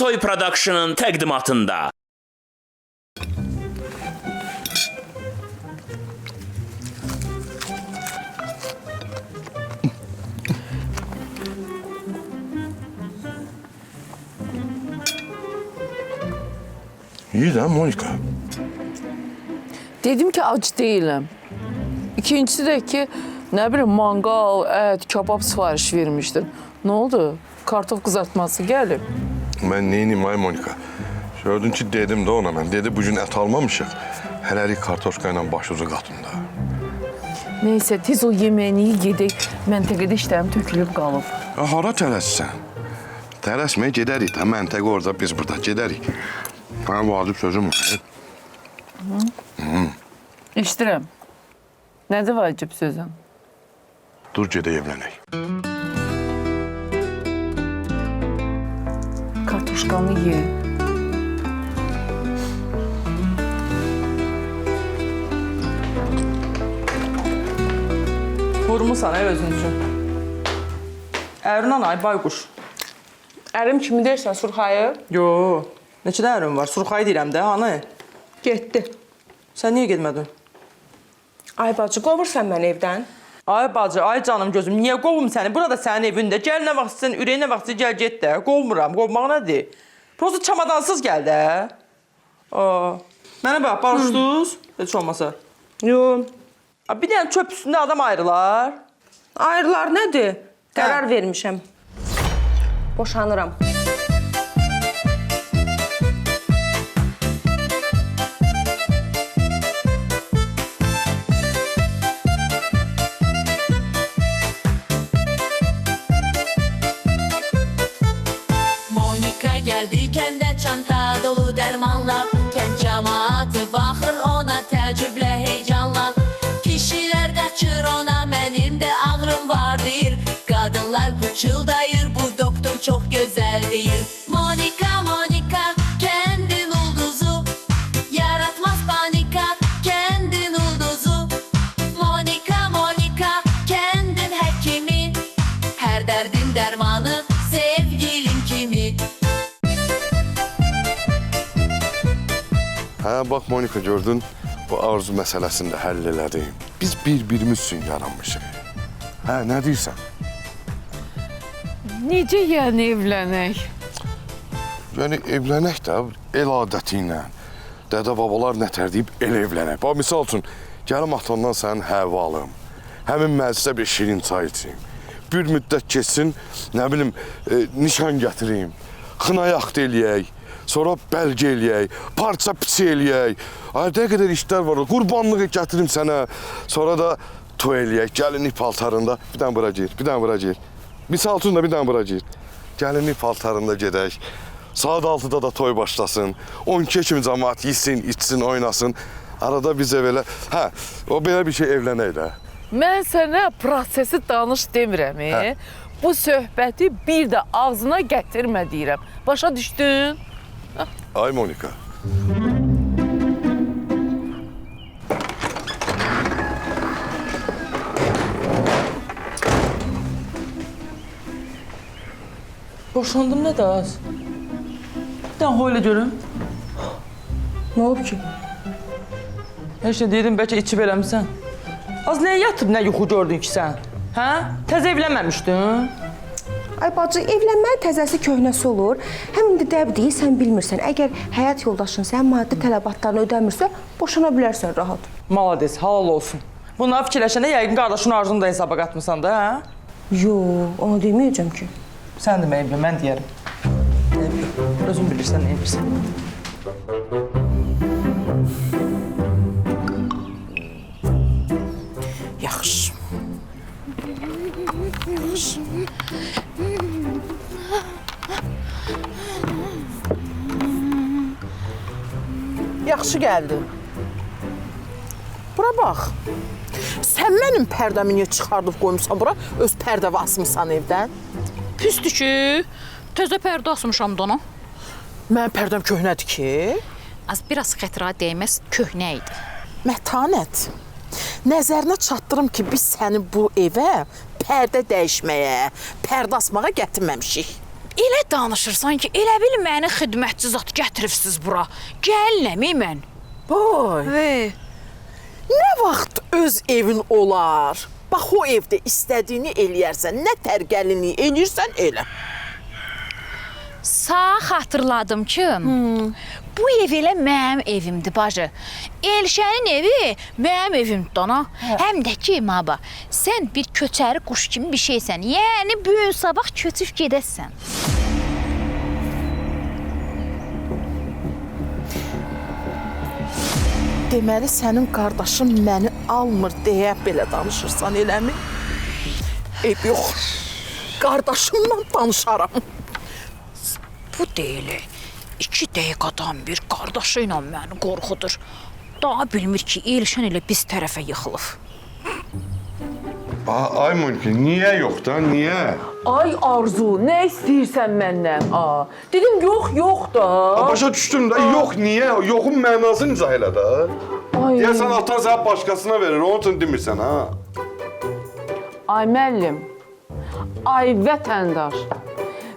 Soy Production'ın təqdimatında. İyi lan Monika. Dedim ki ac değilim. İkincisi de ki ne bileyim mangal, et, kebap sipariş vermiştin. Ne oldu? Kartof kızartması gelip. Ben neyiniyim ay Monika? Gördün ki dedim de ona mən. Dedi bugün et almamışıq. Hələlik kartoşka ilə başucu qatında. Neyse tez o yemeğini yedik. Məntəqədə işlərim tökülüb qalıb. Hara tələssən? Tələsməyə gedərik də. Məntəqə orada, biz burada gedərik. Mənim vacib sözüm var. İşdirəm. Nədir vacib sözün? Dur gedək evlənək. Kartoşkanı ye. Vurmusan özün üçün. Ərin anay, bayquş. Ərim kimi deyirsən, Surxayı? Yo, neçə də ərin var? Surxayı deyirəm də, hanı? Getdi. Sən niyə getmədin? Ay bacı, qovursan məni evdən? Ay bacı, ay canım gözüm, niyə qovum səni? Burada sənin evində. Gəl nə vaxt istəsən, ürəyin nə vaxt gəl get də. Qovmuram, qovmaq nədir? Prosta çamadansız gəl də. Mənə bax, barışdınız? Heç olmasa. Yo. Bir dənə çöp üstündə adam ayrılar. Ayrılar nədir? Qərar vermişəm. Boşanıram. Monika geldi kəndə çanta dolu dərmanla. Kənd cəmaatı baxır ona təəccüblə heyecanla. Kişilər qaçır ona, mənim də ağrım var deyir. Qadınlar pıçıldayır, bu doktor çox gözəl deyir. Monika, Monika, kəndin ulduzu, yaratmaz panika, kəndin ulduzu. Monika, Monika, kəndin həkimi, hər dərdin dərmanı, sevgilin kimi. Hə, bax Monika gördün, bu arzu məsələsini də həll elədim. Biz bir-birimiz üçün yaranmışıq. Hə, nə deyirsən? Necə yəni evlənək? Yəni evlənək də el adəti ilə. Dədə-babalar nətər deyib el evlənək. Bax, misal üçün, gəlim atandan sənin həvə alım. Həmin məclisə bir şirin çay içeyim. Bir müddət keçsin, nə bilim, nişan gətireyim. Xınayaq eləyək. Sonra bəlgə eləyək, parça piçi eləyək. Ay, nə qədər işlər var, qurbanlığı gətirim sənə. Sonra da toy eləyək, gəlinlik paltarında. Bir dənə bura gir, bir dənə bura gir. Misal üçün də bir dənə bura gir. Gəlinlik paltarında gedək. Saat 6-da da toy başlasın. 12 kimi cəmaat yesin, içsin, oynasın. Arada bizə belə, hə, o belə bir şey evlənək də. Mən sənə prosesi danış demirəm. Bu söhbəti bir də ağzına gətirmə deyirəm. Başa düşdün? Ay Monika. Boşandım nə də az. Bir dənə hoyla görüm. Nə olub ki? Heç nə deyirdim, bəlkə içib eləmişsən. Az nəyə yatıb, nə yuxu gördün ki sən? Hə? Təzə evlənməmişdin? Ay bacı, evlənməyin təzəsi köhnəsi olur. Həm indi dəbdir, sən bilmirsən. Əgər həyat yoldaşın sənin maddi tələbatlarını ödəmirsə, boşana bilərsən rahat. Malades, halal olsun. Bunları fikirləşəndə yəqin qardaşın arzunu da hesaba qatmısan da, hə? Yo, onu deməyəcəm ki. Sən demə evli, mən deyərəm. Özün bilirsən, nə edirsən. Yaxşı. Yaxşı. Yaxşı gəldin. Bura bax. Sən mənim pərdəmi niyə çıxardıb qoymuşsan bura? Öz pərdəvi asmışsan evdən. Pisdir ki, təzə pərdə asmışam da ona. Mənim pərdəm köhnədir ki. Az biraz xətira dəyməz köhnə idi. Mətanət, nəzərinə çatdırım ki, biz səni bu evə pərdə dəyişməyə, pərdə asmağa gətirməmişik. Elə danışırsan ki, elə bil məni xidmətçi zat gətiribsiz bura. Gəlinəm mən. Boy, Və nə vaxt öz evin olar? Bax, o evdə istədiyini eləyərsən, nə tərgəlini eləyirsən, elə. sağ xatırladım ki, bu ev elə mənim evimdir bacı. Elşənin evi mənim evimdir dana. Həm də ki, maba, sən bir köçəri quş kimi bir şeysən. Yəni bu gün sabah köçüb gedəsən. Deməli, sənin qardaşın məni almır deyə belə danışırsan, eləmi? Eyb yox, qardaşımla danışaram. Bu deyil. 2 dəqiqədən bir qardaşı ilə məni qorxudur. Daha bilmir ki, Elşən elə biz tərəfə yıxılıb. Ay Monika, niyə yox da, niyə? Ay Arzu, nə istəyirsən məndən? Dedim yox da. Başa düşdüm də, yox, niyə? Yoxun mənasını izah elə də. Ay. Deyəsən, atan sənə başqasına verir, onun üçün demirsən, ha? Ay müəllim, ay vətəndaş,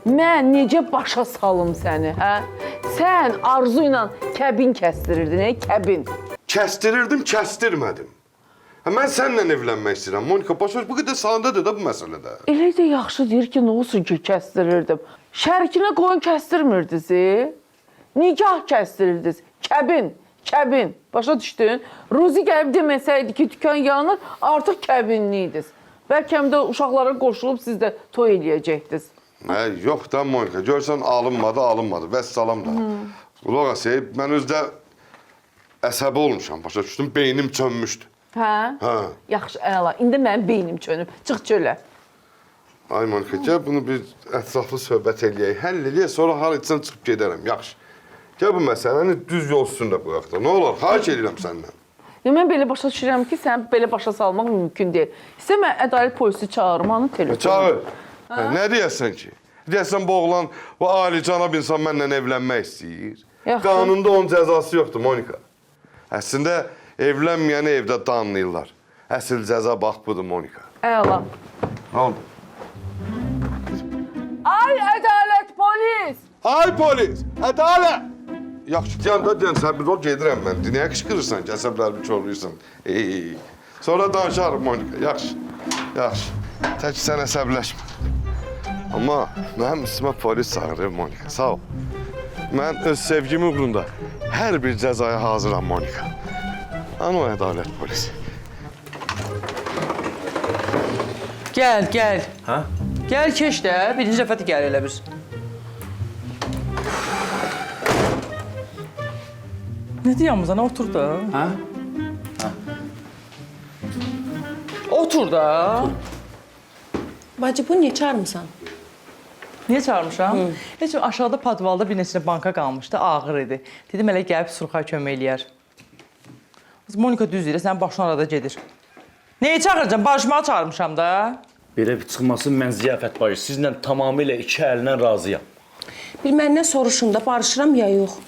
mən necə başa salım səni, hə? Sən Arzu ilə kəbin kəstirirdin, kəbin. Kəstirirdim, kəstirmədim. Mən səninlə evlənmək istəyirəm. Monika, başa bu qədər salandadır da bu məsələdə. Elə də yaxşı deyir ki, nə olsun ki, kəstirirdim. Şərkinə qoyun kəstirmirdiniz, Nigah kəstirirdiniz, kəbin. Başa düşdün? Ruzi gəlib deməsəydi ki, dükan yanır, artıq kəbinliydiniz. Bəlkə də uşaqlara qoşulub siz də toy eləyəcəkdiniz. Yox da Monika, görsən alınmadı. Vəssalam da. Qulaq as, mən özdə əsəbi olmuşam, başa düşdüm, beynim çönmüşdü. Hə? Yaxşı, əla. İndi mənim beynim çönüb. Çıx çölə. Ay Monika, gəl bunu bir ətraflı söhbət eləyək, həll eləyək, sonra har etsən çıxıb gedərəm, yaxşı. Gəl bu məsələni düz yol üstündə qoyaq da, nə olar, xahiş edirəm səndən. Mən belə başa düşürəm ki, sən belə başa salmaq mümkün deyil. İstə mən ədalət polisi çağırım, onun telefonu. Çağır. Nə deyəsən ki? Deyəsən bu oğlan, bu alicənab insan mənlə evlənmək istəyir. Qanunda onun cəzası yoxdur, Monika. Əslində, evlənməyəni evdə danlayırlar. Əsl cəza bax budur, Monika. Əla. Nə oldu? Ay ədalət polis! Ay polis! Ədalət! Yaxşı, deyən səbir ol, gedirəm mən. Niyə qışqırırsan ki, əsəblərimi çorluyursan? Sonra danışarım, Monika, yaxşı. Tək sən əsəbləşmə. Amma mənim üstümə polis çağırır, Monika, sağ ol. Mən öz sevgimi uğrunda hər bir cəzaya hazıram, Monika. Ano ədalət polisi. Gəl. Hə? Gəl keç də, birinci dəfədir gəl elə bir. Nə deyəmizən, otur da. Hə? Otur da. Bacı, bu niyə çağırmısan? Niyə çağırmışam? Heç aşağıda podvalda bir neçə banka qalmışdı, ağır idi. Dedim elə gəlib Surxay kömək eləyər. Monika düz deyir, sənin başın arada gedir. Nəyə çağıracam? Barışmağa çağırmışam da. Belə bir çıxması mən ziyafət bacı. Sizlə tamamilə 2 əlindən razıyam. Bir məndən soruşun da, barışıram ya yox.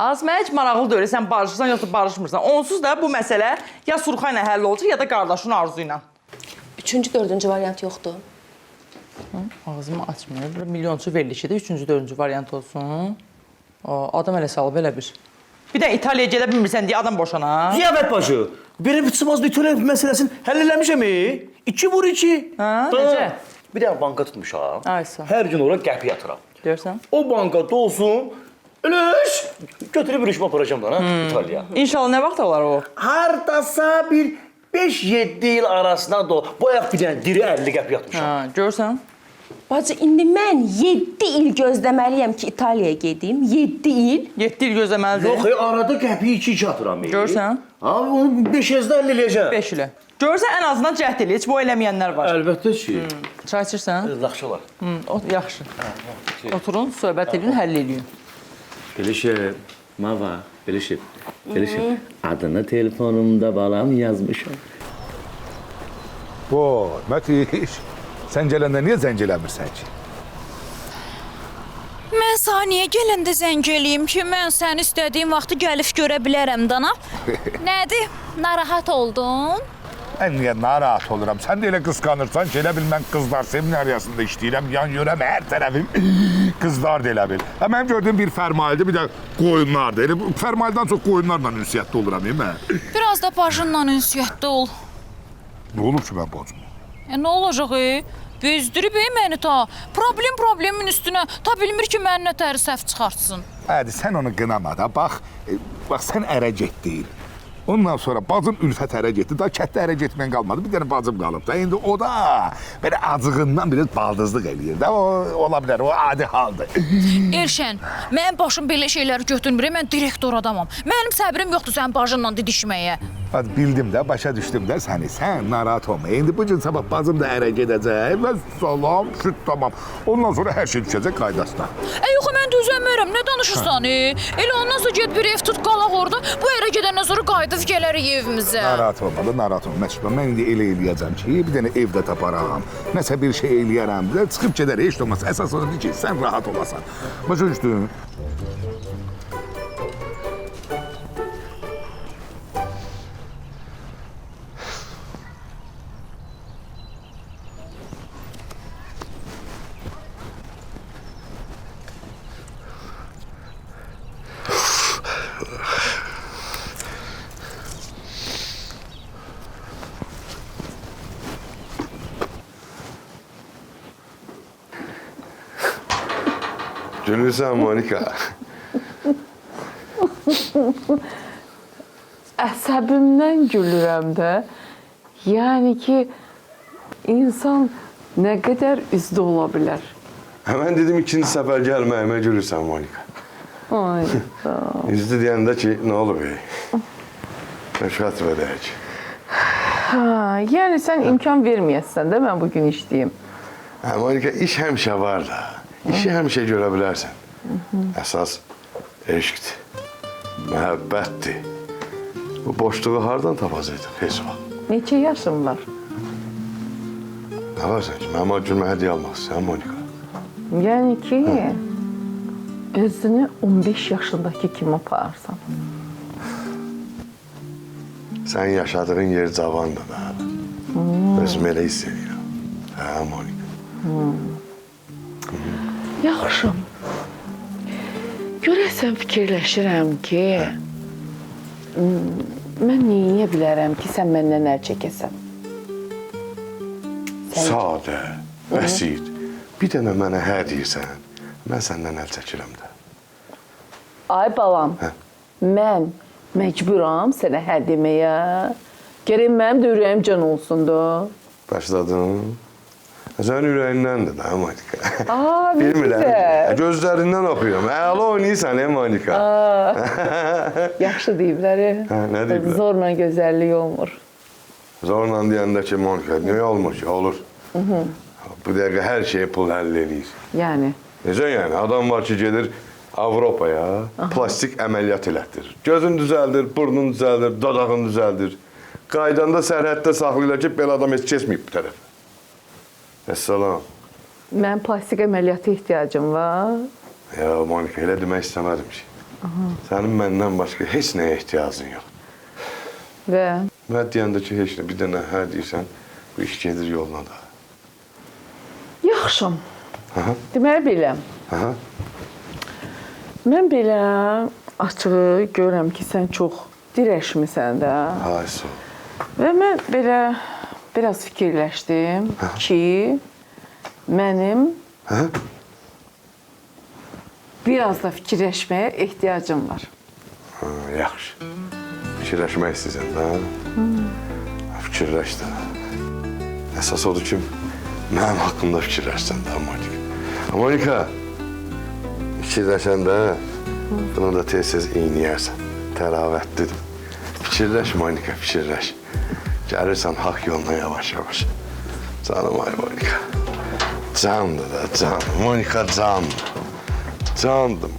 Az mənə heç maraqlı deyil, sən barışırsan yoxsa barışmırsan. Onsuz da bu məsələ ya Surxay ilə həll olacaq, ya da qardaşın Arzu ilə. 3-cü, 4-cü variant yoxdur. Ağzımı açmıyor. Milyonçu verilir ki də 3-cü, 4-cü variant olsun. Adam elə salıb elə bir. Bir də İtaliyaya gedə bilmirsən deyə adam boşana. Ziyafət bacı, belə bir çıxmazlı tölə məsələsini həll eləmişəm. 2 vur 2. Hə, necə? Bir dənə banka tutmuşam. Ay sağ. Hər gün ora qəpi yatıram. Görsən? O banka dolsun, eləş, götürüb ilişmə aparacam da, İtaliyaya. İnşallah nə vaxt olar o? Hardasa bir 5-7 il arasında da bayaq bir dənə diri 50 qəpi yatmışam. Hə, görsən? Bacı, indi mən 7 il gözləməliyəm ki, İtaliyaya gedim. 7 il. 7 il gözləməlidir. Yox, arada qəpi 2-2 atıram. Görsən? Abi onu 5-5-də əllə eləyəcəm. 5 ilə. Görsən, ən azından cəhd eləyir. Heç bu eləməyənlər var. Əlbəttə ki. Çay içirsən? Yaxşı olar. Yaxşı. Oturun, söhbət edin, həll eləyin. Belə şey, Mava, belə şey. Adını telefonumda balam yazmışam. Vay, Mətiş, sən gələndə niyə zəng eləmirsən ki? Mən saniyə gələndə zəng eləyim ki, mən səni istədiyim vaxtı gəlib görə bilərəm dana. Nədir? Narahat oldun? Mən niyə narahat oluram? Sən də elə qısqanırsan ki, elə bil mən qızlar seminariyasında işləyirəm, yan yörəm, hər tərəfim qızlar da elə bil. Mənim gördüyüm bir fərmayildir, bir də qoyunlardır. Elə fərmayildən çox qoyunlarla ünsiyyətdə oluram, mən. Biraz da bacınla ünsiyyətdə ol. Nə olur ki, mən bacım? Nə olacaq, Bezdirib məni ta. Problemin üstünə. Ta bilmir ki, mənə nətəri səhv çıxartsın. Hadi, sən onu qınama da. Bax, sən ərə getdin. Ondan sonra bacım Ülfət ərə getdi. Daha kətdə ərə getməyən qalmadı. Bir dənə bacım qalıb da. İndi o da belə acığından biraz baldızlıq eləyir də. O, ola bilər, o adi haldır. Elşən, mənim başım belə şeyləri götürmür. Mən direktor adamam. Mənim səbrim yoxdur sənin bacınla didişməyə. Hadi, bildim də, başa düşdüm də səni. Sən narahat olma. İndi bu gün sabah bacım da ərə gedəcək və salam, şüt, tamam. Ondan sonra hər şey düşəcək qaydasına. Yox, mən düzəlmərəm. Nə danışırsan? Elə ondan sonra get bir ev tut, qalaq orada. Bu ərə gedəndən sonra qayıdıb gələrik evimizə. Narahat olma da, narahat olma. Məsələn, mən indi elə eləyəcəm ki, bir dənə evdə taparam. Nəsə bir şey eləyərəm. Çıxıb gedər, heç olmaz. Əsas odur ki, sən rahat olasan. Başa düşdün? Gülürsən, Monika. Əsəbimdən gülürəm də. Yəni ki, insan nə qədər üzdə ola bilər. Mən dedim ikinci səfər gəlməyimə gülürsən, Monika. Ay, sağ ol. Üzlü deyəndə ki, nə olub, Rəşqət verək. Yəni sən imkan verməyəsən də mən bugün işləyim. Monika, iş həmişə var da. İşi həmişə görə bilərsən. Əsas eşqdir, məhəbbətdir. Bu boşluğu hardan tapacaqdıq, heç vaxt? Neçə yaşın var? Nə varsan ki, mənim gülmə hədiyyə almaq istəyən, Monika? Yəni ki, özünü 15 yaşındakı kimi aparsan. Sən yaşadığın yer cavandır da. Özüm elə hiss edirəm. Hə, Monika. Yaxşı. Görəsən fikirləşirəm ki, mən niyə bilərəm ki, sən məndən əl çəkəsən? Sadə, bəsit. Bir dənə mənə hə deyirsən, mən səndən əl çəkirəm də. Ay balam, mən məcburam sənə hə deməyə. Gərək mənim də ürəyim can olsun da. Başladın. Sənin ürəyindən də, Monika. Bilmirəm. Gözlərindən oxuyuram. Əla oynayırsan, Monika. Yaxşı deyiblər. Nə deyiblər? Zorla gözəllik olmur. Zorla deyəndə ki, Monika, niyə olmur ki, olur. Bu dəqiqə hər şeyi pul həll eləyir. Yəni? Necə yəni? Adam var ki, gedir Avropaya, plastik əməliyyat elətdirir. Gözün düzəldir, burnun düzəldir, dodağın düzəldir. Qaydanda sərhəddə saxlayırlar ki, belə adam heç keçməyib bu tərəfə. Əssalam. Mən plastik əməliyyata ehtiyacım var. Ya, Monika, elə demək istəmədim ki. Sənin məndən başqa heç nəyə ehtiyacın yox. Və? Mən deyəndə ki, heç nə, bir dənə hə deyirsən, bu iş gedir yoluna da. Yaxşım. Deməli belə. Mən belə açığı görürəm ki, sən çox dirəşmisən də. Ay, sağ ol. Və mən belə biraz fikirləşdim ki, mənim biraz da fikirləşməyə ehtiyacım var. Yaxşı. Fikirləşmək istəyirsən də. Fikirləş də. Əsas odur ki, mənim haqqımda fikirləşsən də, Monika. Monika, fikirləşən də bunu da tez-tez iynəyərsən. Təravətlidir. Fikirləş, Monika, fikirləş. Gəlirsən haqq yoluna yavaş-yavaş. Canım ay Monika. Candır da, can. Monika candır. Candır.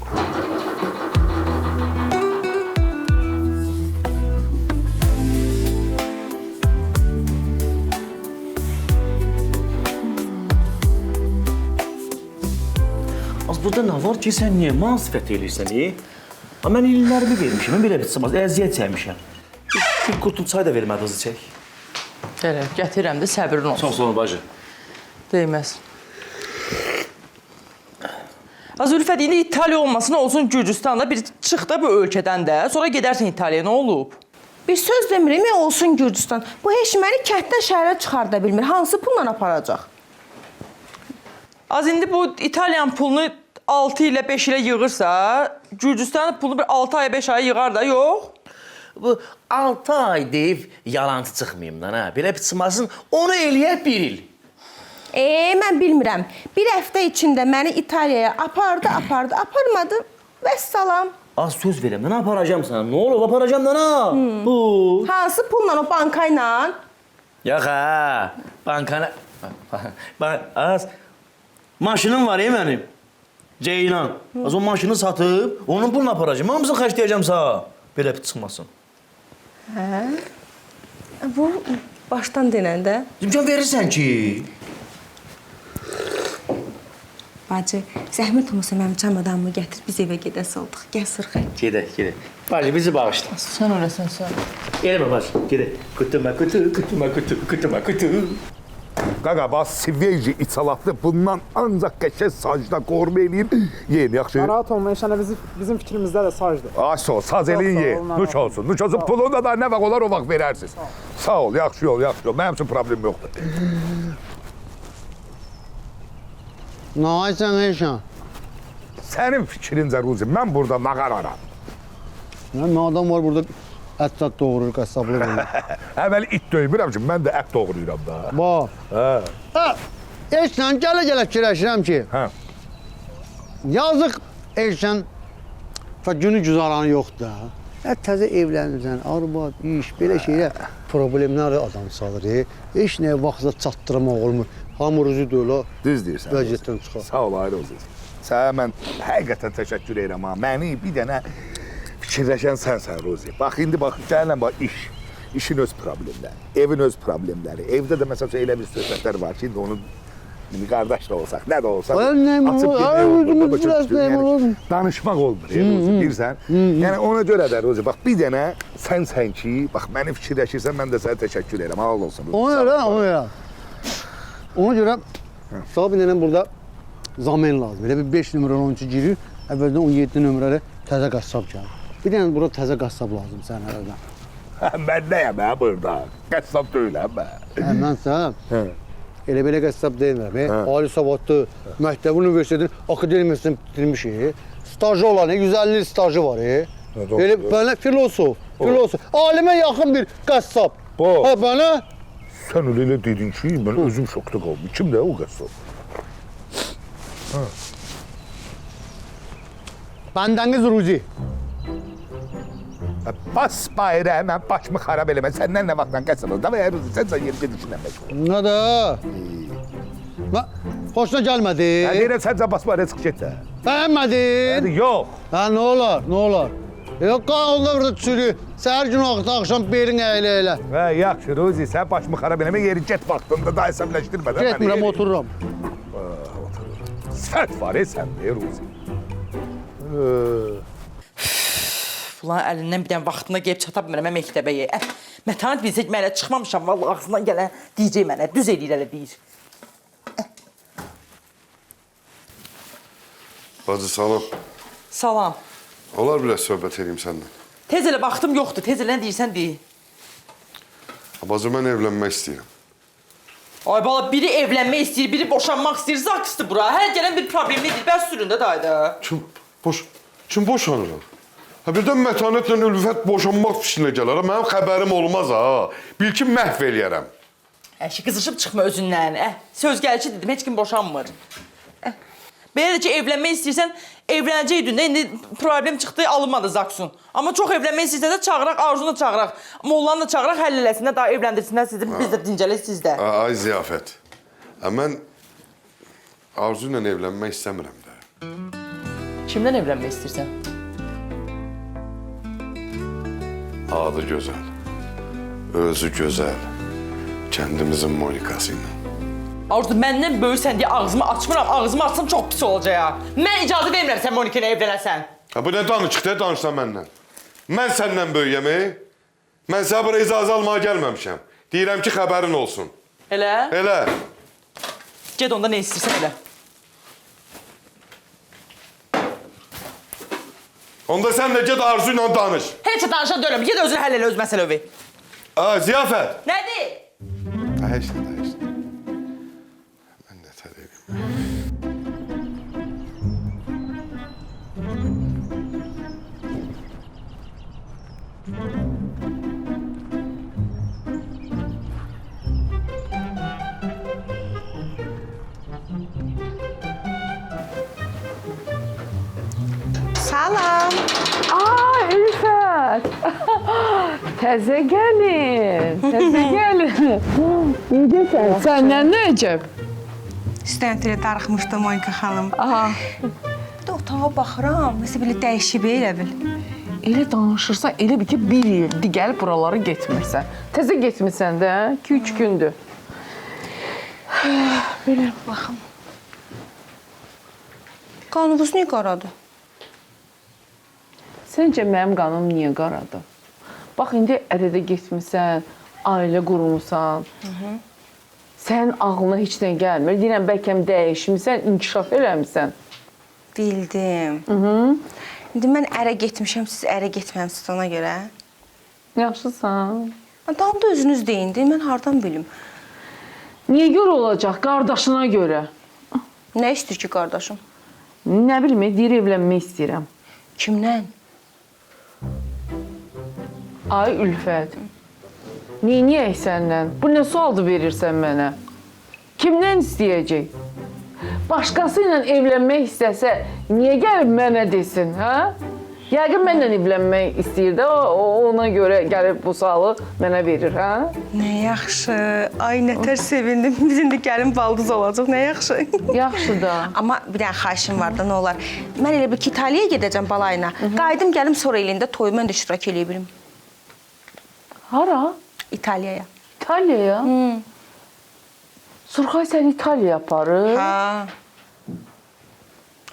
Az burada nə var ki, sən niyə masifət eləyirsən, Mən illərimi vermişəm, mən belə bitsin, əziyyət çəkmişəm. Bir qurtum çay da vermədi, hızı çək. Gəlir, gətirirəm də səbrin olsun. Çox sağ ol bacı. Deyməz. Az Ülfət, indi İtaliya olmasın, olsun Gürcüstanda bir çıx da bu ölkədən də, sonra gedərsən İtaliyaya, nə olub? Bir söz demirim ya olsun Gürcüstan. Bu heç məni kənddən şəhərə çıxarda bilmir. Hansı pulla aparacaq? Az indi bu İtaliyan pulunu 6 ilə 5 ilə yığırsa, Gürcüstanın pulunu bir 6 ay 5 ay yığar da, yox? Bu 6 ay deyib yalancı çıxmayım da, hə? Belə biçmasın, onu eləyər 1 il. Mən bilmirəm. Bir həftə içində məni İtaliyaya aparmadı. Vəssalam. Az söz verəm, nə aparacam sana? Nə olub, aparacam da nə? Bu. Hansı pulla o bankayla? Yox hə, bankana... Az, maşınım var mənim. Ceylan. Az o maşını satıb, onun pulunu aparacam. Hamısını xərcləyəcəm sana. Belə bir çıxmasın. Hə? Bu başdan denəndə. İmkan verirsən ki. Bacı, zəhmət olmasa mənim çamadanımı gətir, biz evə gedəsi olduq. Gəl sırxı. Gedək. Bacı, bizi bağışla. Sən öləsən, sən. Eləmə bacı, gedək. Kutuma kutu. Qaqa, bax, Sveci içalatlı bundan ancaq qəşəng sacda qorma eləyir. Yeyin, yaxşı. Narahat olma, inşallah bizim fikrimizdə də sacdır. Aç ol, saz eləyin yeyin. Nuç olsun. Nuç olsun, pulunu da nə vaxt olar o vaxt verərsiniz. Sağ ol, yaxşı ol. Mənim üçün problem yoxdur. Nə aysan Eşan? Sənin fikrincə Ruzi, mən burada nağararam. Nə adam var burada ət doğurur, qəssablıq olur. Əvvəl it döymürəm ki, mən də ət doğrayıram da. Bax. Hə. Eşan, gələ fikirləşirəm ki, Hə. yazıq Eşan günü güzaranı yoxdur da. Təzə evlənirsən, arvad, iş, belə şeylər problemlər adam salır. Heç nəyə vaxtda çatdırmaq olmur. Hamuruzı döylə, Düz deyirsən. vəziyyətdən çıxar. Sağ ol, ayrı olsun. Sənə mən həqiqətən təşəkkür edirəm ha. Məni bir dənə fikirləşən sənsən Ruzi. Bax, indi bax, gələn bax iş. İşin öz problemləri, evin öz problemləri. Evdə də məsələn elə bir söhbətlər var ki, indi onu qardaş da olsaq, nə də olsaq, danışmaq olmur, Ruzi, bilirsən? Yəni ona görə də Ruzi, bax, bir dənə sənsən ki, bax, məni fikirləşirsən, mən də sənə təşəkkür edirəm, halal olsun. Ona görə. Ona görə sağ bir dənə burada zaman lazım. Elə bir 5 nömrə 13 girir, əvvəldən 17 nömrəli təzə qəssab gəlir. Bir dənə burada təzə qəssab lazım sənə əvvəldən. Mən nəyəm hə burada? Qəssab deyiləm mən. Mənsə elə-belə qəssab deyilmirəm. Ali savadlı, məktəbi, universitetin akademiyasını bitirmişik. Stajı olan, 150 il stajı var. Elə mənə filosof. Alimə yaxın bir qəssab. Hə, mənə? Sən elə dedin ki, mən özüm şokda qaldım. Kimdə o qəssab? Bəndəniz Ruzi. Bas bayrə, mən başımı xarab eləmə. Səndən nə vaxtdan qəssabız? Da və ya Ruzi, sən yeri gedişinlə məşğul. Nə də? Xoşuna gəlmədi. Deyirəm, sən bas bayrə çıx get də. Bəyənmədin? Yox. Hə, nə olar? Yox, qanunla burada çürü. Səhər gün axşam belin əylə. Hə, yaxşı Ruzi, sən başımı xarab eləmə, yeri get vaxtında da hesabləşdirmədən. Getmirəm, otururam. Sifət var, səndə Ruzi. Fulan əlindən bir dənə vaxtında gəlib çata bilmirəm mən məktəbəyə. Mətanət bilsək mənə çıxmamışam, vallahi ağzından gələn deyəcək mənə, düz eləyir elə deyir. Bacı, salam. Salam. Olar biraz söhbət edeyim səndən. Tez elə vaxtım yoxdur, tez elə nə deyirsən deyin. Bacı, mən evlənmək istəyirəm. Ay bala, biri evlənmək istəyir, biri boşanmaq istəyir, zaksdır bura. Hər gələn bir problemlidir, bəs sürün də dayda. Kim boşanır? Ha, birdən mətanətlə Ülfət boşanmaq fikrinə gələr. Mənim xəbərim olmaz ha. Bil ki, məhv eləyərəm. Əşi, qızışıb çıxma özündən. Söz gəlişi dedim, heç kim boşanmır. Belə də ki, evlənmək istəyirsən, evlənəcəkdin də, indi problem çıxdı, alınmadı zaksun. Amma çox evlənmək istəyirsən də çağıraq, Arzunu da çağıraq, Mollanı da çağıraq, həll eləsinlər, daha evləndirsinlər sizi, biz də dincələk sizdə. Ay ziyafət. Mən Arzu ilə evlənmək istəmirəm də. Kimdən evlənmək istəyirsən? Adı gözəl, özü gözəl, kəndimizin Monikası ilə. Arzu, məndən böyüksən deyə ağzımı açmıram, ağzımı açsam çox pis olacaq ya. Mən icazə vermirəm sən Monika ilə evlənəsən. Bu nə danışıq, danışsan məndən. Mən səndən böyüyəm, Mən sənə bura icazə almağa gəlməmişəm. Deyirəm ki, xəbərin olsun. Elə? Elə. Ged onda nə istəyirsən elə. Onda sən də get Arzu ilə danış. Heç danışan deyiləm. Ged özün həll elə öz məsələvi. Ziyafət. Nədir? Heç nə, heç nə. Mən nə tələyim. Salam. Aa, Ülfət. Təzə gəlin. Təzə gəlin. Necəsən? Səndən nə əcəb? Stəntilə darıxmışdı Monika xanım. Aha. Bir də otağa baxıram, nəsə belə dəyişib elə bil. Elə danışırsan, elə bir ki, bir ildir gəlib buraları getmirsən. Təzə getmirsən də, 2-3 gündür. Belə Baxım. Qanınız niyə qaradı? Səncə mənim qanım niyə qaradı? Bax, indi ərədə getmirsən, ailə qurmusan. Sənin ağlına heç nə gəlmir. Deyirəm, bəlkə dəyişmirsən, inkişaf eləmirsən. Bildim. İndi mən ərə getmişəm, siz ərə getməmisiniz ona görə. Yaxşısan. Daha da özünüz deyin, mən hardan bilim? Niyə görə olacaq? Qardaşına görə. Nə istəyir ki, qardaşım? Nə bilim, deyir, evlənmək istəyirəm. Kimdən? Ay Ülfət, neyniyək səndən? Bu nə sualdı verirsən mənə? Kimdən istəyəcək? Başqası ilə evlənmək istəsə, niyə gəlib mənə desin, hə? Yəqin mənlə evlənmək istəyir də, ona görə gəlib bu sualı mənə verir, hə? Nə yaxşı. Ay, nətər sevindim. Bizim də gəlin baldız olacaq, nə yaxşı. Yaxşı da. Amma bir dənə xahişim var da, nə olar. Mən elə bir ki, İtaliyaya gedəcəm balayına. Qayıdım, gəlim sonra elində toyu mən də iştirak eləyə bilim. Hara? İtaliyaya. İtaliyaya? Surxay səni İtaliyaya aparır. Ha.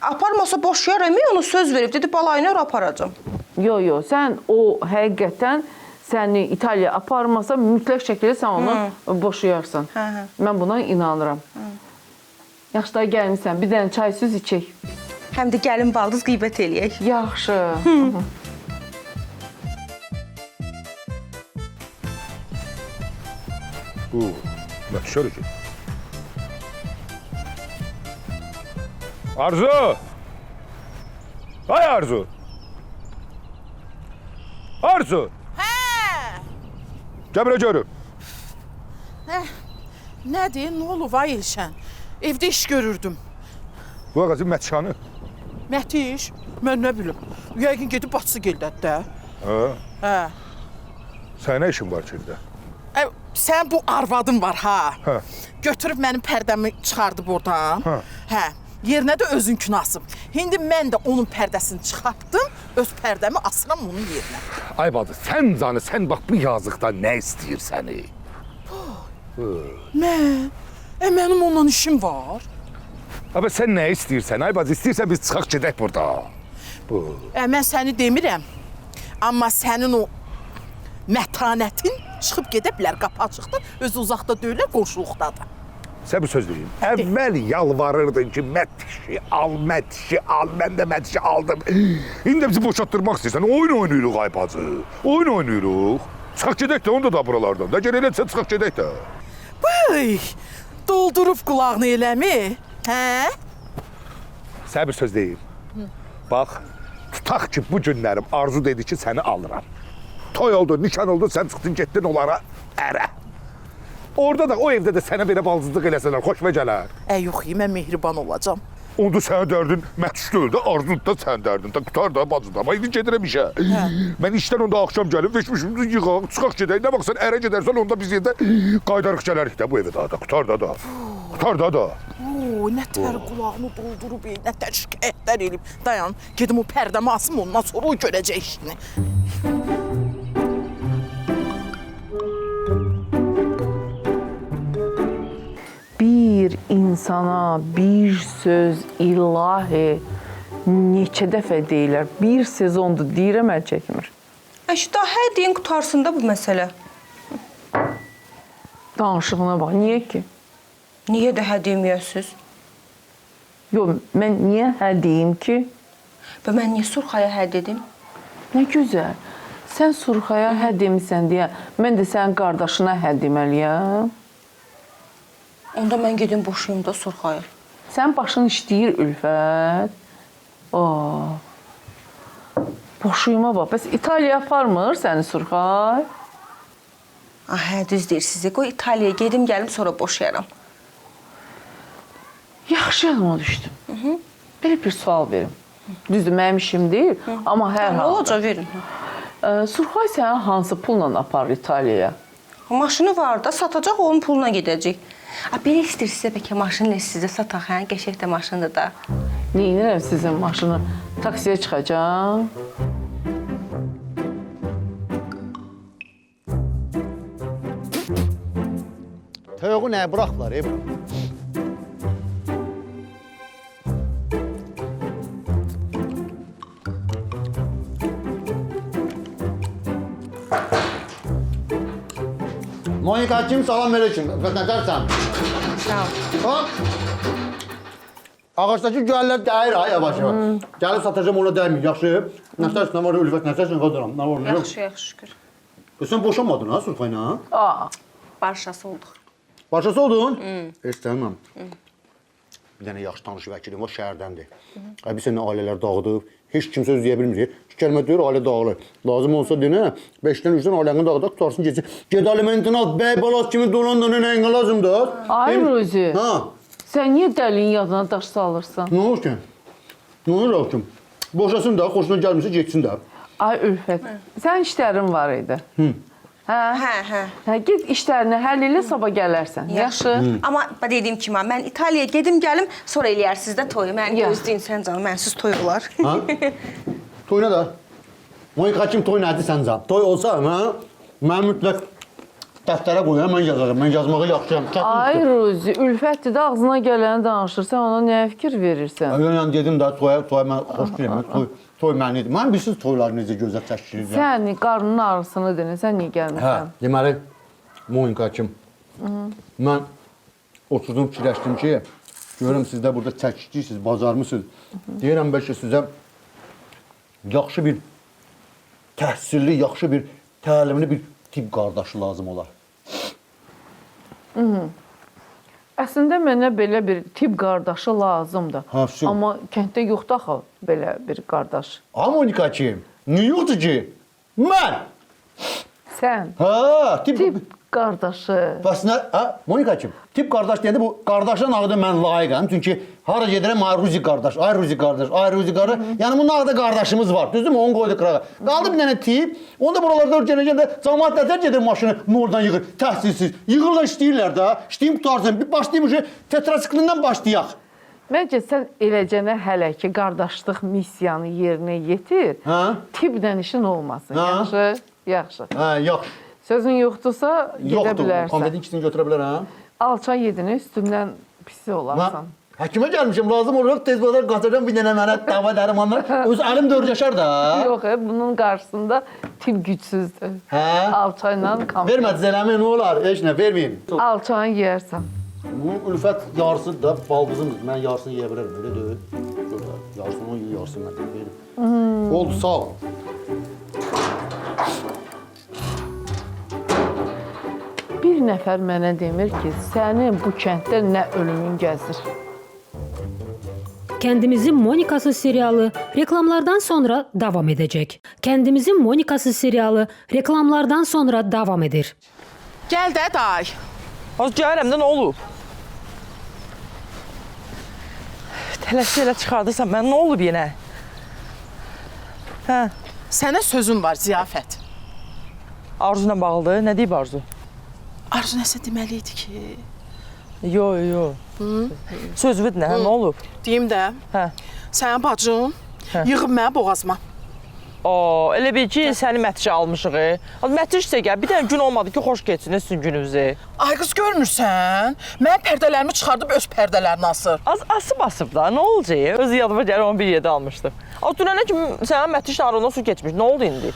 Aparmasa boş yer əmi, onu söz verib. Dedi, balayına aparacam. Yo, sən o həqiqətən səni İtaliyaya aparmasa, mütləq şəkildə sən onu boşayarsan. Mən buna inanıram. Yaxşı da gəlmişsən, bir dənə çay süz içək. Həm də gəlin baldız qeybət eləyək. Yaxşı. Nə düşür ki? Arzu! Ay Arzu! Arzu! Hə! Gəl bura görüm. Nədir? Nə olub ay Elşən? Evdə iş görürdüm. Bu ağacın mətşanı. Mətiş, mən nə bilim. Yəqin gedib bacısı geldədir də. Hə. Sənin nə işin var ki evdə? Sən bu arvadın var ha. Hə. Götürüb mənim pərdəmi çıxardıb oradan. Hə. Yerinə də özünkünü asıb. İndi mən də onun pərdəsini çıxartdım, öz pərdəmi asıram onun yerinə. Ay bacı, sən canı, sən bax bu yazıqda nə istəyir səni? Mən? Mənim onunla işim var. Amma sən nə istəyirsən? Ay bacı, istəyirsən biz çıxaq gedək burada. Mən səni demirəm. Amma sənin o mətanətin çıxıb gedə bilər qapı açıqda, özü uzaqda deyirlər, qonşuluqdadır. Sən bir söz deyim. Əvvəl yalvarırdın ki, mətişi al, mən də mətişi aldım. İndi bizi boşaltdırmaq istəyirsən, oyun oynayırıq ay bacı. Oyun oynayırıq. Çıxaq gedək də, onda da buralardan. Da gəl elədirsən, çıxaq gedək də. Bəy, doldurub qulağını eləmi? Hə? Sən bir söz deyim. Bax, tutaq ki, bu günlərim Arzu dedi ki, səni alıram. Toy oldu, nişan oldu, sən çıxdın, getdin onlara ərə. Orada da, o evdə də sənə belə balcızlıq eləsələr, xoşuma gələr. Yox, mən mehriban olacam. Onda sənin dərdin mətüş deyil də, Arzu da sənin dərdin. Qutar da, bacı da. Amma indi gedirəm işə. Mən işdən onda axşam gəlib, veşmişimizi yığaq, çıxaq gedək. Nə baxsan, ərə gedərsən, onda biz yerdə qaydarıq gələrik də bu evə daha da. Qutar da. Qutar da. Nətər qulağını doldurub, nətər şikayətlər eləyib. Dayan, gedim o pərdəmi asım, ondan sonra o görəcək işini. Bir insana bir söz ilahi neçə dəfə deyirlər. Bir sezondur deyirəm, əl çəkmir. Daha hər deyin qutarsın da bu məsələ. danışığına bax. Niyə ki? Niyə də hə deməyəsiz? Yox, mən niyə hə deyim ki? Və mən niyə Surxaya hə dedim? Nə gözəl. Sən Surxaya hə demisən deyə, mən də sənin qardaşına hə deməliyəm. Onda mən gedim boşuyum da Surxaya. Sən başın işləyir Ülfət. Boşuyuma bax. Bəs İtaliya aparmır səni Surxay? Hə, düz deyirsiniz. Qoy İtaliyaya gedim, gəlim, sonra boşayaram. Yaxşı yadıma düşdüm. Belə bir sual verim. Düzdür, mənim işim deyil, amma hər Nə halda. olacaq, verin. Surxay səni hansı pulla aparır İtaliyaya? Maşını var da, satacaq, onun puluna gedəcək. Belə istəyirsinizsə, bəlkə maşınla sizə sataq, hə? Qəşəng də maşındır da. Neyinirəm sizin maşını? Taksiyə çıxacağım. Toyuğu nəyə buraxdılar, bura? Monikacığım, salam aleyküm. Nətərsən? Sağ ol. Hop! Ağaçdakı güllər dəyir ha, yavaş-yavaş. Gəlib satacağım, ona dəymir, yaxşı? Nətərsən, nə var, Ülfət, nətərsən, qadıram, nə var, nə yox? Yaxşı, şükür. Sən boşanmadın ha, Surxayla? Barışası olduq. Başası oldun? İstəməm. Bir dənə yaxşı tanış vəkilim var, şəhərdəndir. Bir sənə ailələr dağıdıb, heç kim söz deyə bilmir. 2 kəlmə deyir, ailə dağılır. Lazım olsa denə, 5-dən 3-dən ailəni dağıdaq, tutarsın geçsin. Ged alimentinat, bəy balası kimi dolan da nəyinə lazımdır? Ay Ruzi, Ha, sən niyə dəlinin yadına daş salırsan? nə olur ki? Nə olur ki? Boşasın da, xoşuna gəlmirsə getsin də. Ay Ülfət, sənin işlərin var idi. Hə, get işlərini həll elə, sabah gələrsən. Yaxşı. Amma dediyim kimi, mən İtaliyaya gedim, gəlim, sonra eləyərsiniz də toyu. Mən gözləyin sən canım, mənsiz toy olar. Ha? Toy nə də? Monikacığım, toy nədir sən can? Toy olsa, mən mütləq dəftərə qoyuram, mən yazarım. Mən yazmağı yaxşıyam. Ay Ruzi, Ülfətdir də ağzına gələni danışırsan, ona nəyə fikir verirsən? Yəni dedim də, toya mən xoş deyirəm. Toy mənidir. Mən bilirsiniz toyları necə gözəl təşkil edirəm. Sən qarnının ağrısını denə, sən niyə gəlmirsən? Deməli, Monikacığım, mən oturdum, fikirləşdim ki, görürüm siz də burada çəkiciysiniz, bacarmısınız. Deyirəm, bəlkə sizə yaxşı bir təhsilli, yaxşı bir təlimli bir tibb qardaşı lazım olar. Əslində mənə belə bir tibb qardaşı lazımdır. Hafşu. Amma kənddə yoxdur axı belə bir qardaş. Ha, Monikacığım, niyə yoxdur ki? Mən! Sən Ha, tibb qardaşı. Bəs nə? Ha, Monikacığım, tibb qardaş deyəndə bu qardaşın adı mən layiqəm. Çünki hara gedirəm, ay Ruzi qardaş, ay Ruzi qardaş, ay Ruzi qardaş. Yəni bunun adı qardaşımız var. Düzdürmü? Onu qoydu qırağa. Qaldı bir dənə tibb. Onu da buralarda ölkələcəndə cəmaət nətər gedir maşını oradan yığır. Təhsilsiz. Yığırlar işləyirlər də. İşləyim qutarsın. Bir başlayım tetrasiklindən başlayaq. Məncə sən eləcənə hələ ki qardaşlıq missiyanı yerinə yetir. Hə? Tibbdən işin olmasın. Ha? Yaxşı? Yaxşı. Hə, yaxşı. Sözün yoxdursa gedə Yoxdur. bilərsən. Konfetin ikisini götürə bilərəm. Alça yedini üstündən pisi olarsan. Həkimə gəlmişəm, lazım olur, tez bazar qaçacam bir dənə mənə dava dərim onlar. Öz əlim 4 yaşar da. Yox, bunun qarşısında tibb gücsüzdür. Hə? Alça ilə konfet. Vermədiniz eləmi, nə olar? Heç nə, verməyin. Alçanı yeyərsən. Bu Ülfət yarısı da baldızımdır. Mən yarısını yeyə bilərəm, elə deyil. Yarısını o yiyor, yarısını mən yerim. Oldu, sağ ol. Bir nəfər mənə demir ki, sənin bu kənddə nə ölümün gəzir. Kəndimizin Monikası serialı reklamlardan sonra davam edəcək. Kəndimizin Monikası serialı reklamlardan sonra davam edir. Gəl də day. Az gəlirəm də nə olub? Tələsi elə çıxardırsan, mən nə olub yenə? Hə, Sənə sözüm var, ziyafət. Arzu ilə bağlıdır. Nə deyib Arzu? Arzu nəsə deməli idi ki... Yo. Sözvüd nə? Nə olub? Deyim də, Hə. sənin bacın yığıb mənə boğazıma. Elə bil ki, səni mətrişə almışıq. Mətrişsə gəl, bir dənə gün olmadı ki, xoş keçsin sizin gününüzü. Ay qız, görmürsən? Mən pərdələrimi çıxardıb öz pərdələrini asır. Asıb da, nə olacaq? Öz yadıma gəlir, onu bir yerdə almışdım. Az dünənə kimi sənin mətrişlə arana su keçmiş, nə oldu indi?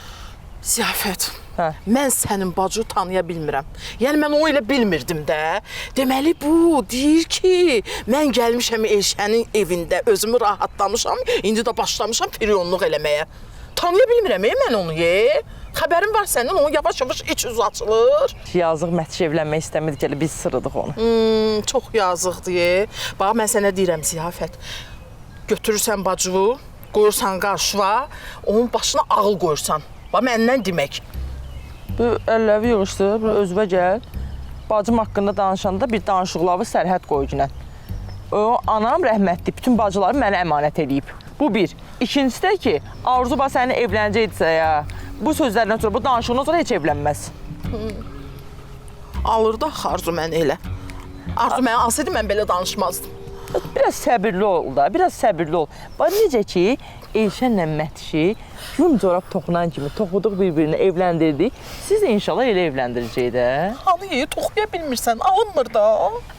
Ziyafət, Hə. mən sənin bacını tanıya bilmirəm. Yəni mən o ilə bilmirdim də. Deməli bu deyir ki, mən gəlmişəm Elşənin evində, özümü rahatlamışam, indi də başlamışam firyonluq eləməyə. Tanıya bilmirəm mən onu. Xəbərin var sənin, onun yavaş-yavaş iç üzü açılır. Yazıq Mətiş evlənmək istəmirdi ki, biz sırıdıq onu. Çox yazıqdır. Bax, mən sənə deyirəm Ziyafət. Götürürsən bacını, qoyursan qarşıva, onun başına ağıl qoyursan. Bax, məndən demək. Bu əlləvi yığışdır, bir özünə gəl. Bacım haqqında danışanda bir danışıqları sərhəd qoy günə. O, anam rəhmətli, bütün bacıları mənə əmanət edib. Bu bir. İkincisi də ki, Arzu bax səninlə evlənəcəkdisə ya, bu sözlərdən sonra, bu danışıqdan sonra heç evlənməz. Alırdı axı Arzu məni elə. Arzu məni alsaydı, mən belə danışmazdım. Biraz səbirli ol da, biraz səbirli ol. Bax, necə ki, Elşənlə Mətişi yum corab toxunan kimi toxuduq bir-birini evləndirdik. Siz də inşallah elə evləndirəcək də. Hani, toxuya bilmirsən, alınmır da.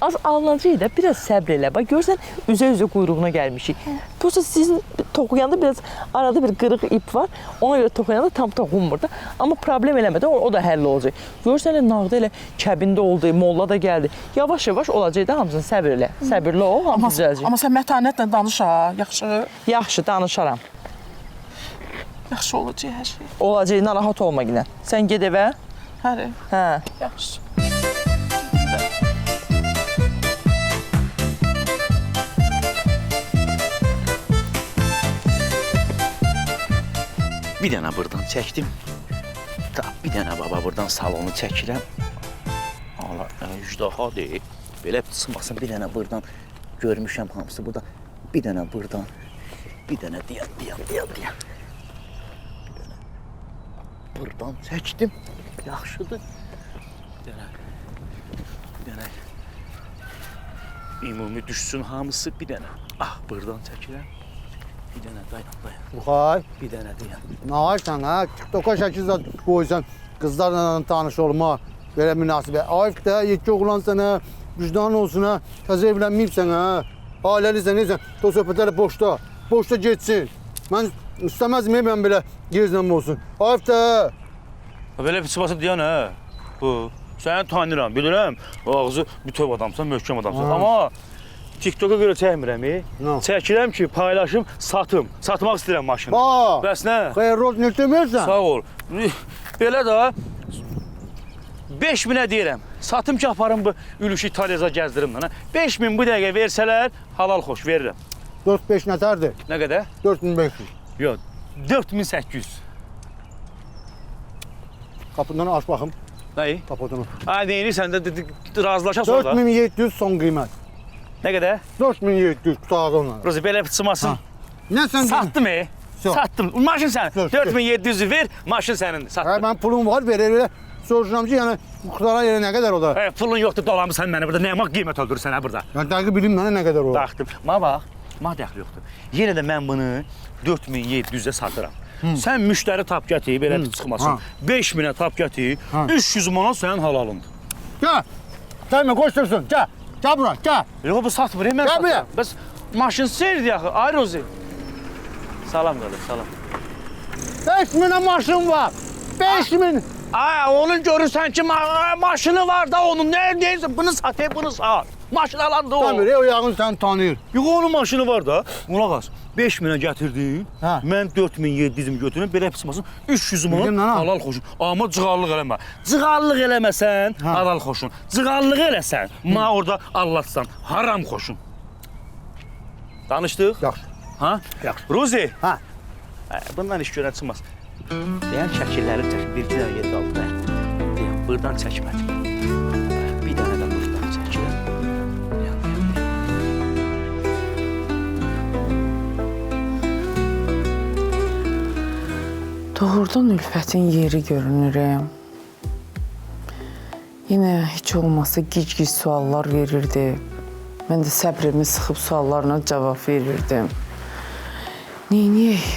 Az alınacaq da, biraz səbr elə. Bax, görsən, üzə-üzə quyruğuna gəlmişik. Prosta sizin toxuyanda biraz arada bir qırıq ip var. Ona görə toxuyanda tam toxunmur da. Amma problem eləmədən o da həll olacaq. Görsən, nağda elə kəbində oldu, molla da gəldi. Yavaş-yavaş olacaq da, hamısını səbr elə. Səbirli ol, hamısı düzələcək. Amma sən mətanətlə danış ha, yaxşı. Yaxşı, danışaram. Yaxşı olacaq hər şey. Olacaq, narahat olma yine. Sən ged evə. Həri. Hə. Yaxşı. Bir dənə buradan çəkdim. Bir dənə baba buradan salonu çəkirəm. Allah, əjdahadır. Belə çıxmasın, bir dənə buradan görmüşəm hamısı burada. Bir dənə buradan, bir dənə deyəm. Buradan çəkdim. Yaxşıdır. Bir dənə. Ümumi düşsün hamısı bir dənə. Ah, buradan çəkirəm. Bir dənə dayan. Buxay, Bir dənə deyəm. nə aysan ha? TikTok'a şəkil zat qoysan, qızlarla tanış olma, belə münasibət. Ayıb da, yekki oğlan sənə, vicdanın olsun ha, təzə evlənməyibsən ha. Ailəlisən, neysən, o söhbətləri boşda geçsin. Mən istəməzdim, mən belə gezlənmə olsun. Ayıb da. Belə bir çıbası deyən hə. Bu, səni tanıyıram, bilirəm. Ağzı bütöv adamsan, möhkəm adamsan. Amma TikTok'a görə çəkmirəm. Çəkirəm ki, paylaşım, satım. Satmaq istəyirəm maşını. Bax, Bəs nə? xeyirli olsun, nə demirsən? Sağ ol. Belə də 5000-ə deyirəm. Satım ki, aparım bu ülüşü İtaliyaya gəzdirim mənə. 5000 bu dəqiqə versələr, halal xoş verirəm. 4-5 nətərdir? Nə qədər? 4500. Yox, 4800. Qapından aç baxım, Nəyi? qapatını. Ay, deyirsən də razılaşa sonra. 4700 son qiymət. Nə qədər? 4700 qutağı onunla. Rozi, belə çıxmasın. Nə sən dedin? Sattım, Yox. Sattım. Maşın sənin. Yox, 4700'ü ver, maşın sənin. Hə, Sattım. mən pulum var, verə soruşuram ki, yəni qutara yerə nə qədər o da? Pulun yoxdur, dolamısan məni burada. Nəyə qiymət öldürürsən hə burada? Yəni dəqiq bilim mənə nə qədər o. Baxdım. Bax, dəxli yoxdur. Yenə də mən bunu 4700-ə satıram. Sən müştəri tap gətir, belə çıxmasın. 5000-ə tap gətir, 300 manat sənin halalındır. Gəl, gəlmə, qoştursun, gəl. Gəl bura, gəl. Yox, bu satmır, mən Gəl buraya. satıram. Bəs maşın seyirdi axı, ay Rozi. Salam qardaş, salam. 5000'e maşın var. 5000. Ay, onun görürsən ki, maşını var da onun. Neyse, bunu sat, bunu sat. Maşın alandı o. Dəmir, o yağın səni tanıyır. Yox, onun maşını var da. Qulaq as. 5000-ə gətirdim. Hə. Mən 4700-ümü götürüm, belə çıxmasın. 300 Bildim manat lan, ha. halal xoşun. Amma cığallıq eləmə. Cığallıq eləməsən, halal xoşun. Cığallıq eləsən, ma orada allatsan, haram xoşun. Danışdıq? Yaxşı. Ha? Yaxşı. Ruzi. Hə. Bundan iş görən çıxmaz. Deyən şəkilləri çək, bir-iki dənə yeri qaldı. Deyən, buradan çəkmədim. Bir dənə də buradan çəkirəm. Doğrudan Ülfətin yeri görünürəm. Yenə heç olmasa gic-gic suallar verirdi. Mən də səbrimi sıxıb suallarına cavab verirdim. Neyniyək?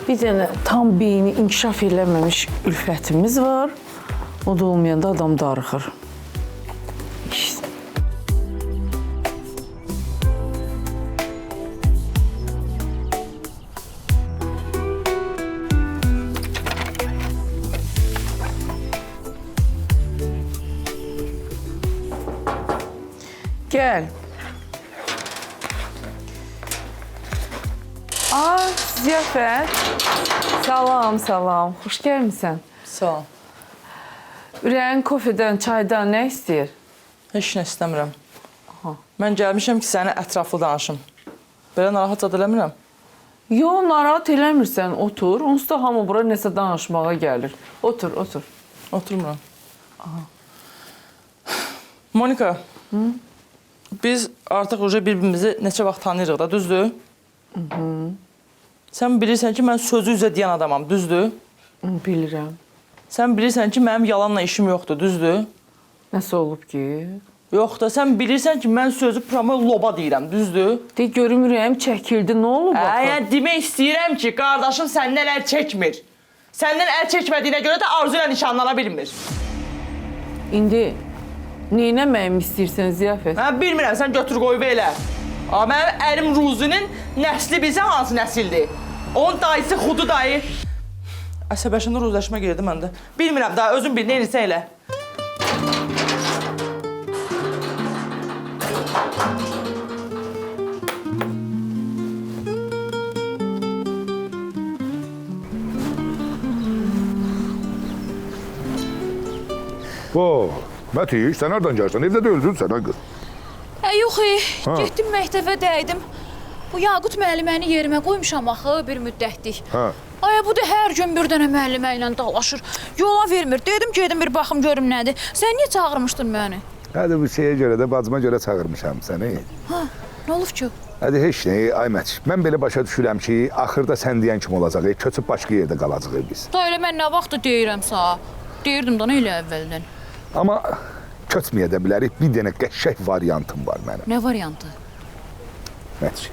Bir dənə tam beyni inkişaf eləməmiş Ülfətimiz var. O da olmayanda adam darıxır. İşte. Gəl. Ziyafət. Salam, salam. Xoş gəlmisən. Sağ ol. Ürəyin kofedən, çaydan nə istəyir? Heç nə istəmirəm. Mən gəlmişəm ki, sənə ətraflı danışım. Belə narahat zad eləmirəm. Yo, narahat eləmirsən, otur. Onsuz da hamı bura nəsə danışmağa gəlir. Otur, otur. Oturmuram. Monika, biz artıq bir-birimizi neçə vaxt tanıyırıq da, düzdür? Sən bilirsən ki, mən sözü üzə deyən adamam, düzdür? Bilirəm. Sən bilirsən ki, mənim yalanla işim yoxdur, düzdür? Nəsə olub ki? Yox da, sən bilirsən ki, mən sözü promo loba deyirəm, düzdür? De, görüm ürəyim çəkildi, nə olub? Yəni, demək istəyirəm ki, qardaşım səndən əl çəkmir. Səndən əl çəkmədiyinə görə də arzu ilə nişanlana bilmir. İndi neynəməyimi istəyirsən, Ziyafət? Mən bilmirəm, sən götür qoy belə. Mənim ərim Ruzinin nəsli bilsən hansı nəsildir? Onun dayısı Xudu dayı. Əsəbəşində ruzləşmə girdi məndə. Bilmirəm daha, özün bil, neyirsə elə. Mətiş, sən hardan gəlsən? Evdə deyilsin sən, ha qız? Yox, getdim məktəbə dəydim. Bu Yaqut müəlliməni yerimə qoymuşam axı bir müddətlik. Ay, bu da hər gün bir dənə müəllimə ilə dalaşır. Yola vermir. Dedim, gedim bir baxım görüm nədir. Sən niyə çağırmışdın məni? Hadi bu şeyə görə də, bacıma görə çağırmışam səni. Nə olub ki? Hadi heç nə, ay Mətiş. Mən belə başa düşürəm ki, axırda sən deyən kimi olacaq, köçüb başqa yerdə qalacaq biz. Da elə mən nə vaxt deyirəm sağ. Deyirdim da nə elə əvvəldən. Amma köçməyə də bilərik, bir dənə qəşəng variantım var mənim. Nə variantı? Mətiş,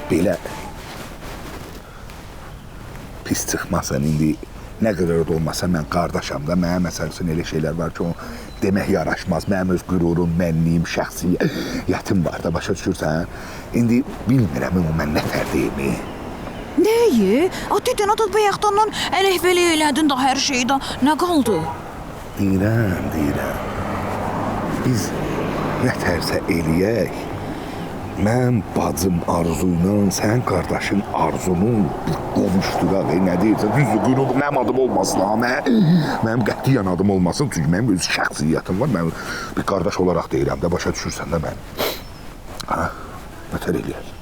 belə pis çıxmasan indi nə qədər də olmasa mən qardaşam da, mənə məsəl üçün elə şeylər var ki, o demək yaraşmaz. Mənim öz qürurum, mənliyim, şəxsiyyətim var da, başa düşürsən? İndi bilmirəm o mən nə fərdiyimi. Nəyi? Dedən o da bayaqdandan ələk-vələk elədin da hər şeyi də. Nə qaldı? Deyirəm. Biz nə tərsə eləyək, mən bacım Arzu ilə sən qardaşın Arzunu bir qovuşduraq, nə deyirsən, düzdür, qürub mənim adım olmasın, mənim qətiyyən adım olmasın, çünki mənim öz şəxsiyyətim var, mən bir qardaş olaraq deyirəm də, başa düşürsən də mən. Nətər eləyək?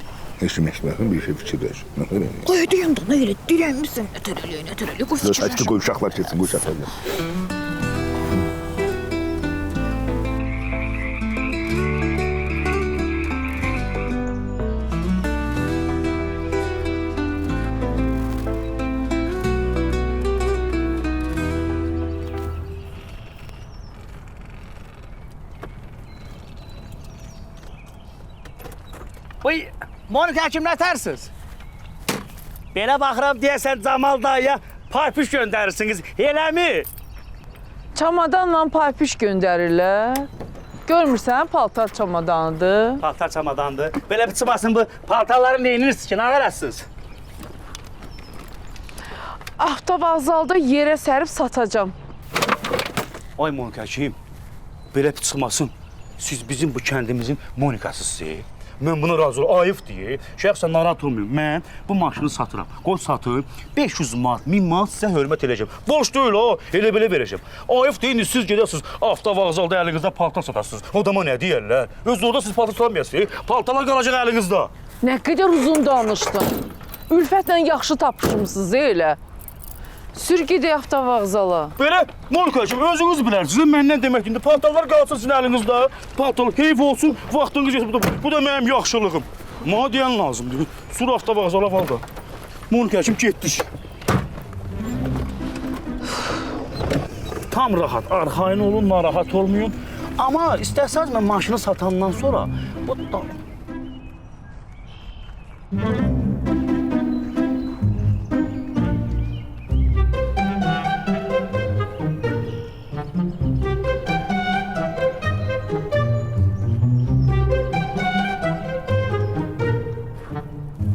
Eşiməklərin bir şey fikirləş, nətər eləyək? Qoy deyəm də, nə elə dirəmmisən, nətər eləyək, qoy fikirləş. Qoy uşaqlar keçsin, qoy uşaqlar keçsin. Vay, Monika kim nətərsiz? Belə baxıram deyəsən Camal dayıya parpiş göndərirsiniz, eləmi? Çamadanla parpiş göndərirlər. Görmürsən, paltar çamadanıdır. Paltar çamadandır. Belə bir çımasın bu paltarları neyinirsiniz ki, nə verəsiniz? Avtovağzalda yerə sərib satacam. Ay Monika kim? Belə bir çıxmasın. Siz bizim bu kəndimizin Monikasısınız. Mən buna razı olum, ayıf deyil. Şəxsən narahat olmayım. Mən bu maşını satıram. Qoy satıb 500 manat, 1000 manat sizə hörmət eləyəcəm. Boş deyil o, elə-belə verəcəm. Ayıf deyil, siz gedəsiniz avtovağzalda əlinizdə paltar satasınız. Odama nə deyərlər? Öz orada siz paltar satamayasınız. Paltarlar qalacaq əlinizdə. Nə qədər uzun danışdın. Ülfətlə yaxşı tapışmışsınız elə. Sür gedək avtovağzala. Belə, Monikacığım, özünüz bilərsiniz. Məndən demək indi paltarlar qalsın sizin əlinizdə. Paltarlar heyf olsun, vaxtınız geçsin. Bu da mənim yaxşılığım. Mənə deyən lazımdır. Sur avtovağzala valda. Monikacığım, getdik. Tam rahat, arxayın olun, narahat olmayın. Amma istəsəniz mən maşını satandan sonra bu da...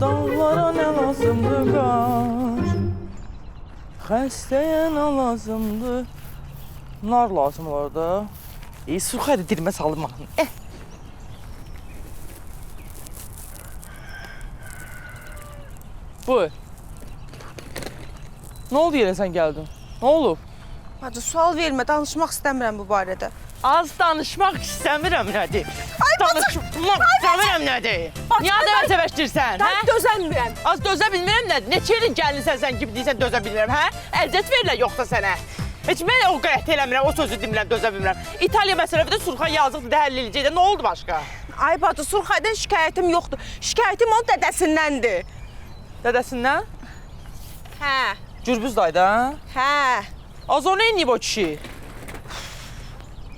Dağlara nə lazımdır qar, xəstəyə nə lazımdır, nar lazım orada. Surxaydı dilimə salım mahnı. Bu. Nə oldu yenə sən gəldin? Nə olub? Bacı, sual vermə, danışmaq istəmirəm bu barədə. Az danışmaq istəmirəm nədir? Danışmaq istəmirəm nədir? Niyə adamı səbəşdirsən, hə? Mən dözəmirəm. Az dözə bilmirəm nədir? Neçə ilin gəlinsən sən kimi deyirsən dözə bilmirəm, hə? Əziyyət verirlər yoxsa sənə? Heç mən o qəyət eləmirəm, o sözü demirəm, dözə bilmirəm. İtaliya məsələfədə Surxay yazıqdır, həll eləyəcəkdə. Nə oldu başqa? Ay bacı, Surxaydan şikayətim yoxdur. Şikayətim onun dədəsindəndir. Dədəsindən? Hə, Gürbüz dayda, hə? hə. Az o nə iniyib o kişi?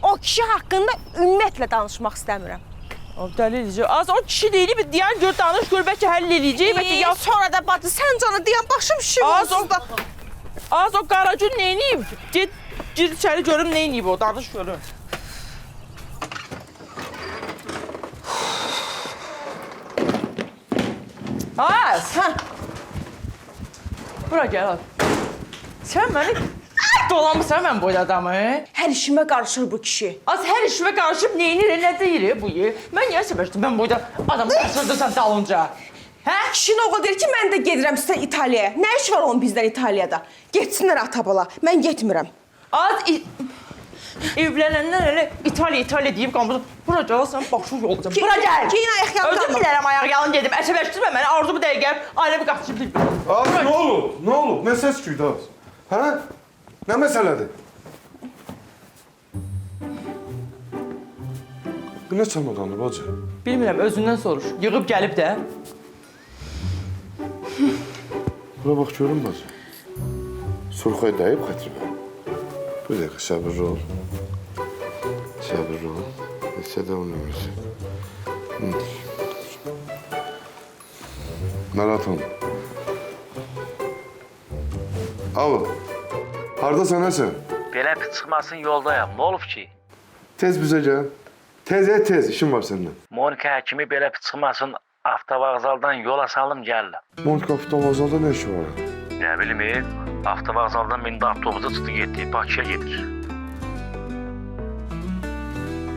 O kişi haqqında ümumiyyətlə danışmaq istəmirəm. Dəli eləyəcək. Az o kişi deyilib, deyən gör, danış, gör, bəlkə həll eləyəcək. Bəlkə ya... Sonra da bacı, sən canı deyən başım şişib olsun da. Az o Qaragül nə iniyib? Gir içəri görüm nə iniyib o, danış görüm. Az! Hə. Bura gəl, az. Sən məni dolamısan mən bu adamı? Hər işimə qarışır bu kişi. Az hər işimə qarışıb neynir, nə deyir bu? Mən niyə səbəşdim? Mən bu adamı qaçırdırsan dalınca. Hə? Kişinin oğlu deyir ki, mən də gedirəm sizə İtaliyaya. Nə iş var onun bizdən İtaliyada? Getsinlər ata-bala, mən getmirəm. Az evlənəndən elə İtaliya deyib qalmışam. Bura gəl, başını yolacam. Bura gəl. Giyin ayaq yalın. Özüm bilərəm ayaq yalın dedim. Əsəbəşdirmə məni, arzu bu dəqiqə ailəmi qaçırdı. Az, nə olub? Nə olub? Nə səs küydü az? Hə? Nə məsələdir? Bu nə çamadandır bacı? Bilmirəm, özündən soruş. Yığıb gəlib də. Bura bax görün bacı. Surxay dəyib xətrimə. Bir dəqiqə səbirli ol. Səbirli ol. Neçə də onun ömrüsü. Narahat olma. Alo. Hardasan Həsən? Belə pis çıxmasın yoldayam. Nə olub ki? Tez bizə gəl. Tez, işim var səndən. Monika həkimi belə pis çıxmasın avtovağzaldan yola salım gəldi. Monika avtovağzalda nə işi var? Nə bilim, avtovağzaldan mindi avtobusa çıxdı getdi, Bakıya gedir.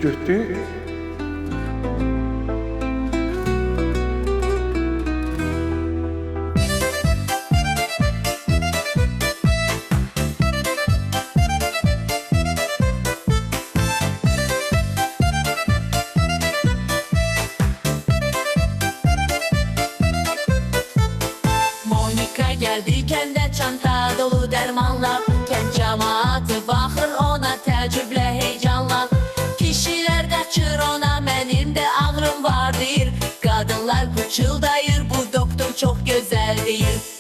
Getdi? Monika geldi kendi çanta dolu dermanla. Kent cemaati bakır ona tecrüble heyecanla. Kişiler kaçır ona benim de ağrım var deyir. Kadınlar pıçıldayır bu doktor çok güzel değil.